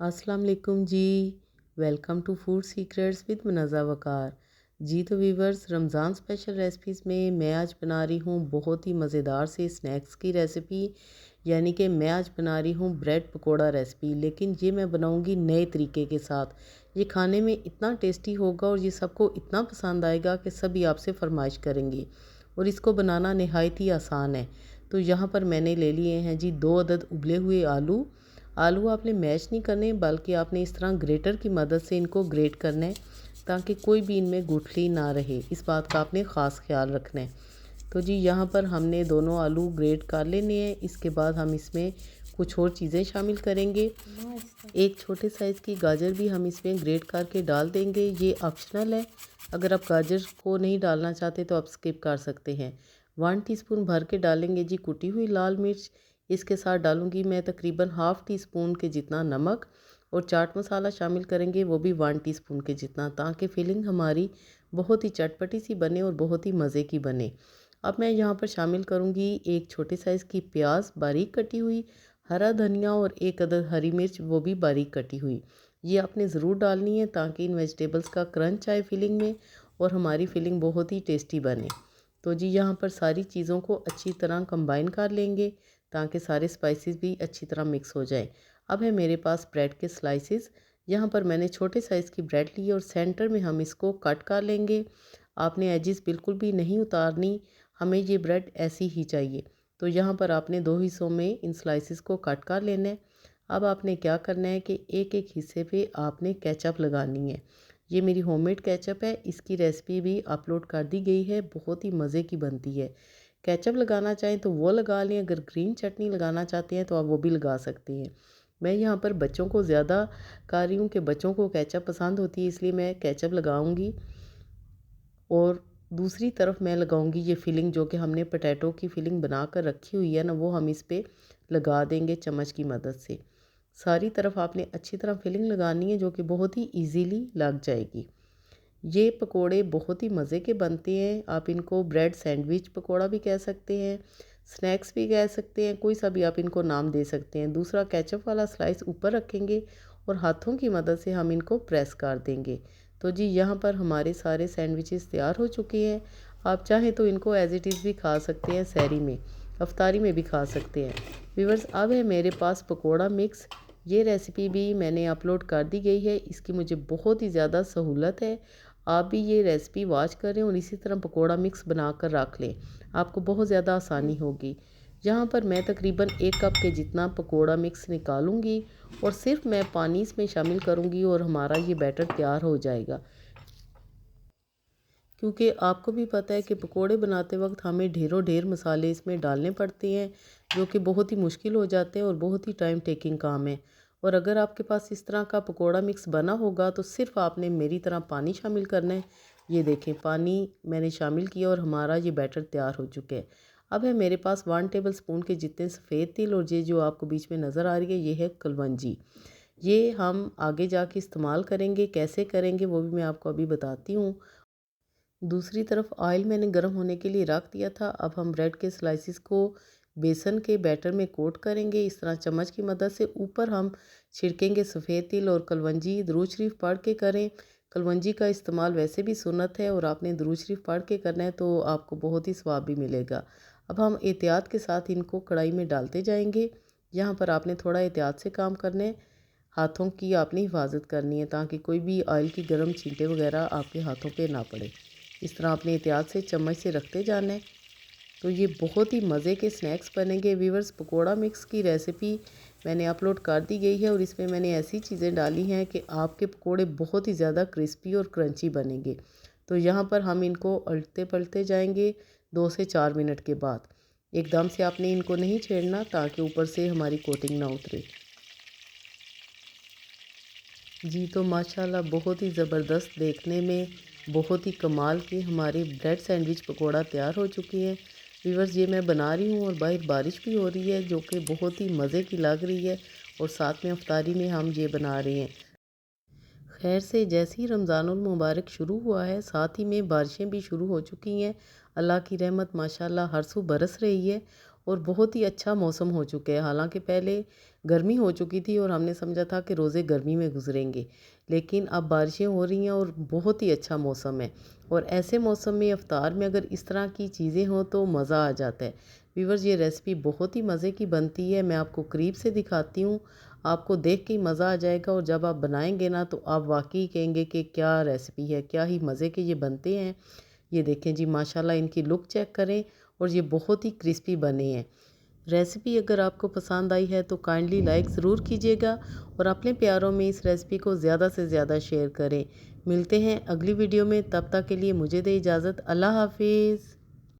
अस्सलाम वालेकुम जी। Welcome to food secrets with Munazza Waqar. जी तो वीवर्स, रमज़ान स्पेशल रेसिपीज़ में मैं आज बना रही हूँ बहुत ही मज़ेदार से स्नैक्स की रेसिपी। यानी कि मैं आज बना रही हूँ ब्रेड पकोड़ा रेसिपी, लेकिन ये मैं बनाऊँगी नए तरीके के साथ। ये खाने में इतना टेस्टी होगा और ये सबको इतना पसंद आएगा कि सभी आपसे फरमाइश करेंगे। और इसको बनाना नहायत ही आसान है। तो यहाँ पर मैंने ले लिए हैं जी 2 अदद उबले हुए आलू। आलू आपने मैश नहीं करने, बल्कि आपने इस तरह ग्रेटर की मदद से इनको ग्रेट करना है, ताकि कोई भी इनमें गुठली ना रहे। इस बात का आपने ख़ास ख्याल रखना है। तो जी यहाँ पर हमने दोनों आलू ग्रेट कर लेने हैं। इसके बाद हम इसमें कुछ और चीज़ें शामिल करेंगे। एक छोटे साइज़ की गाजर भी हम इसमें ग्रेट करके डाल देंगे। ये ऑप्शनल है, अगर आप गाजर को नहीं डालना चाहते तो आप स्किप कर सकते हैं। 1 टीस्पून भर के डालेंगे जी कुटी हुई लाल मिर्च। इसके साथ डालूंगी मैं तकरीबन हाफ़ टी स्पून के जितना नमक, और चाट मसाला शामिल करेंगे, वो भी 1 टीस्पून के जितना, ताकि फिलिंग हमारी बहुत ही चटपटी सी बने और बहुत ही मज़े की बने। अब मैं यहाँ पर शामिल करूँगी एक छोटे साइज़ की प्याज बारीक कटी हुई, हरा धनिया और एक अदद हरी मिर्च, वो भी बारीक कटी हुई। ये आपने ज़रूर डालनी है ताकि इन वेजिटेबल्स का क्रंच आए फिलिंग में और हमारी फिलिंग बहुत ही टेस्टी बने। तो जी यहाँ पर सारी चीज़ों को अच्छी तरह कंबाइन कर लेंगे ताकि सारे स्पाइसेस भी अच्छी तरह मिक्स हो जाए। अब है मेरे पास ब्रेड के स्लाइसेस। यहाँ पर मैंने छोटे साइज़ की ब्रेड ली और सेंटर में हम इसको कट कर लेंगे। आपने एजिस बिल्कुल भी नहीं उतारनी, हमें ये ब्रेड ऐसी ही चाहिए। तो यहाँ पर आपने 2 हिस्सों में इन स्लाइसेस को कट कर लेना है। अब आपने क्या करना है कि एक एक हिस्से पे आपने केचप लगानी है। ये मेरी होममेड केचप है, इसकी रेसिपी भी अपलोड कर दी गई है, बहुत ही मज़े की बनती है। केचप लगाना चाहें तो वो लगा लें, अगर ग्रीन चटनी लगाना चाहते हैं तो आप वो भी लगा सकते हैं। मैं यहाँ पर बच्चों को ज़्यादा कर रही हूँ कि बच्चों को केचप पसंद होती है, इसलिए मैं केचप लगाऊंगी। और दूसरी तरफ मैं लगाऊंगी ये फिलिंग, जो कि हमने पोटैटो की फिलिंग बना कर रखी हुई है ना, वो हम इस पर लगा देंगे चम्मच की मदद से। सारी तरफ आपने अच्छी तरह फिलिंग लगानी है, जो कि बहुत ही इजीली लग जाएगी। ये पकोड़े बहुत ही मज़े के बनते हैं। आप इनको ब्रेड सैंडविच पकोड़ा भी कह सकते हैं, स्नैक्स भी कह सकते हैं, कोई सा भी आप इनको नाम दे सकते हैं। दूसरा केचप वाला स्लाइस ऊपर रखेंगे और हाथों की मदद से हम इनको प्रेस कर देंगे। तो जी यहाँ पर हमारे सारे सैंडविचेस तैयार हो चुके हैं। आप चाहें तो इनको एज़ इट इज़ भी खा सकते हैं, सहरी में, अफ्तारी में भी खा सकते हैं। व्यूअर्स, अब है मेरे पास पकोड़ा मिक्स। ये रेसिपी भी मैंने अपलोड कर दी गई है, इसकी मुझे बहुत ही ज़्यादा सहूलत है। आप भी ये रेसिपी वॉच करें और इसी तरह पकोड़ा मिक्स बना कर रख लें, आपको बहुत ज़्यादा आसानी होगी। यहाँ पर मैं तकरीबन 1 कप के जितना पकोड़ा मिक्स निकालूंगी और सिर्फ मैं पानी इसमें शामिल करूँगी और हमारा ये बैटर तैयार हो जाएगा। क्योंकि आपको भी पता है कि पकोड़े बनाते वक्त हमें ढेरों ढेर मसाले इसमें डालने पड़ते हैं, जो कि बहुत ही मुश्किल हो जाते हैं और बहुत ही टाइम टेकिंग काम है। और अगर आपके पास इस तरह का पकोड़ा मिक्स बना होगा तो सिर्फ आपने मेरी तरह पानी शामिल करना है। ये देखें, पानी मैंने शामिल किया और हमारा ये बैटर तैयार हो चुका है। अब है मेरे पास 1 टेबल स्पून के जितने सफ़ेद तिल, और ये जो आपको बीच में नज़र आ रही है ये है कलवंजी। ये हम आगे जाके इस्तेमाल करेंगे, कैसे करेंगे वो भी मैं आपको अभी बताती हूँ। दूसरी तरफ ऑयल मैंने गर्म होने के लिए रख दिया था। अब हम ब्रेड के स्लाइसिस को बेसन के बैटर में कोट करेंगे, इस तरह चम्मच की मदद से। ऊपर हम छिड़केंगे सफ़ेद तिल और कलवंजी। दुरूद शरीफ पढ़ के करें। कलवंजी का इस्तेमाल वैसे भी सुन्नत है और आपने दुरूद शरीफ पढ़ के करना है तो आपको बहुत ही सवाब भी मिलेगा। अब हम एहतियात के साथ इनको कढ़ाई में डालते जाएंगे। यहाँ पर आपने थोड़ा एहतियात से काम करना है, हाथों की आपने हिफाजत करनी है ताकि कोई भी ऑयल की गर्म छींटे वगैरह आपके हाथों पे ना पड़े। इस तरह आपने एहतियात से चम्मच से रखते जाना है। तो ये बहुत ही मज़े के स्नैक्स बनेंगे। वीवर्स, पकोड़ा मिक्स की रेसिपी मैंने अपलोड कर दी गई है और इसमें मैंने ऐसी चीज़ें डाली हैं कि आपके पकोड़े बहुत ही ज़्यादा क्रिस्पी और क्रंची बनेंगे। तो यहाँ पर हम इनको उलटते पलटते जाएंगे 2 से 4 मिनट के बाद। एकदम से आपने इनको नहीं छेड़ना ताकि ऊपर से हमारी कोटिंग ना उतरे। जी तो माशाल्लाह बहुत ही ज़बरदस्त, देखने में बहुत ही कमाल के हमारे ब्रेड सैंडविच पकोड़ा तैयार हो चुकी है। व्यूअर्स, ये मैं बना रही हूँ और बाहर बारिश भी हो रही है, जो कि बहुत ही मज़े की लग रही है। और साथ में अफ्तारी में हम ये बना रहे हैं। खैर से जैसे ही रमज़ानुल मुबारक शुरू हुआ है, साथ ही में बारिशें भी शुरू हो चुकी हैं। अल्लाह की रहमत माशाल्लाह हर सू बरस रही है और बहुत ही अच्छा मौसम हो चुका है। हालांकि पहले गर्मी हो चुकी थी और हमने समझा था कि रोज़े गर्मी में गुजरेंगे, लेकिन अब बारिशें हो रही हैं और बहुत ही अच्छा मौसम है। और ऐसे मौसम में इफ्तार में अगर इस तरह की चीज़ें हों तो मज़ा आ जाता है। व्यूअर्स, ये रेसिपी बहुत ही मज़े की बनती है। मैं आपको करीब से दिखाती हूँ, आपको देख के ही मज़ा आ जाएगा और जब आप बनाएंगे ना तो आप वाकई कहेंगे कि क्या रेसिपी है, क्या ही मज़े के ये बनते हैं। ये देखें जी, माशाल्लाह इनकी लुक चेक करें और ये बहुत ही क्रिस्पी बने हैं। रेसिपी अगर आपको पसंद आई है तो काइंडली लाइक ज़रूर कीजिएगा और अपने प्यारों में इस रेसिपी को ज़्यादा से ज़्यादा शेयर करें। मिलते हैं अगली वीडियो में, तब तक के लिए मुझे दें इजाज़त। अल्लाह हाफिज़।